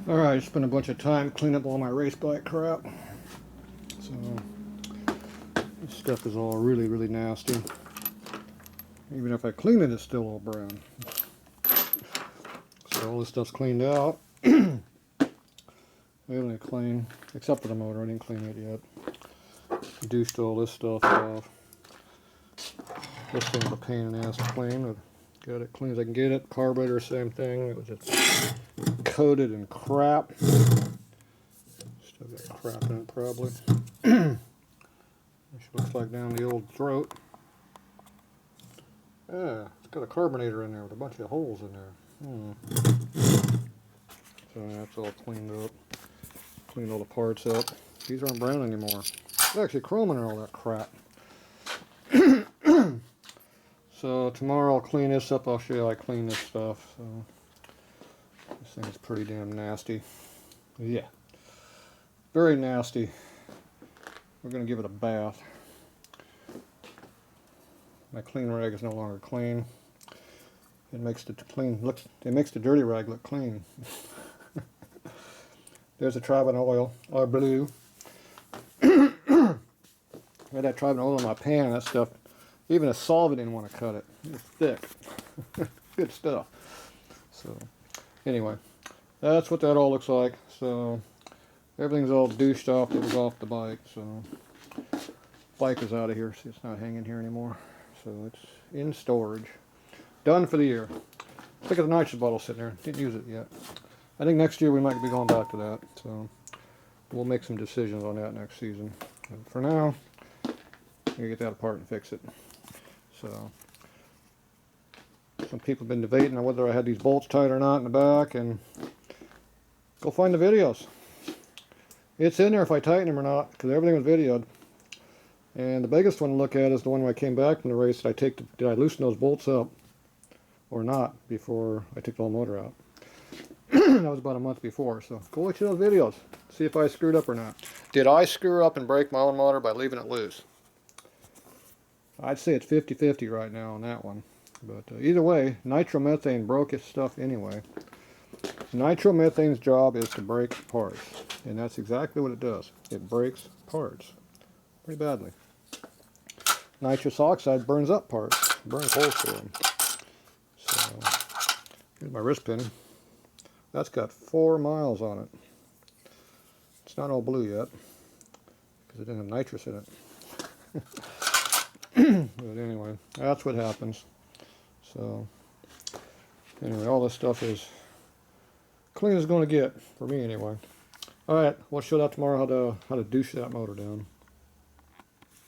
Alright, spent a bunch of time cleaning up all my race bike crap. So, this stuff is all really nasty. Even if I clean it, it's still all brown. So all this stuff's cleaned out. I only clean, except for the motor, I didn't clean it yet. Douched all this stuff off. This thing's a pain in the ass to clean, but got it clean as I can get it. Carburetor, same thing. It was just coated in crap. Still got crap in it probably. Which looks like down the old throat. Yeah, it's got a carbonator in there with a bunch of holes in there. So that's all cleaned up. Cleaned all the parts up. These aren't brown anymore. There's actually chrome in all that crap. So tomorrow I'll clean this up. I'll show you how I clean this stuff. So this thing is pretty damn nasty. Yeah, very nasty. We're gonna give it a bath. My clean rag is no longer clean. It makes the dirty rag look clean. There's a Tribun oil, or blue. I had that Tribun oil in my pan, and that stuff, even a solvent didn't want to cut it. It's thick. Good stuff. So, anyway, that's what that all looks like. So, everything's all douched off. It was off the bike. So, bike is out of here. See, it's not hanging here anymore. So, it's in storage. Done for the year. Look at the nitrous bottle sitting there. Didn't use it yet. I think next year we might be going back to that. So, we'll make some decisions on that next season. But for now, I'm going to get that apart and fix it. So, some people have been debating on whether I had these bolts tight or not in the back, and go find the videos. It's in there if I tighten them or not, because everything was videoed. And the biggest one to look at is the one where I came back from the race. Did I loosen those bolts up or not before I took the whole motor out? That was about a month before, so go watch those videos. See if I screwed up or not. Did I screw up and break my own motor by leaving it loose? I'd say it's 50-50 right now on that one. But either way, nitromethane broke its stuff anyway. Nitromethane's job is to break parts. And that's exactly what it does. It breaks parts. Pretty badly. Nitrous oxide burns up parts. Burns holes through them. So, here's my wrist pin. That's got 4 miles on it. It's not all blue yet. Because it didn't have nitrous in it. But anyway, that's what happens. So, anyway, all this stuff is clean as it's going to get, for me anyway. Alright, we'll show that tomorrow how to douche that motor down.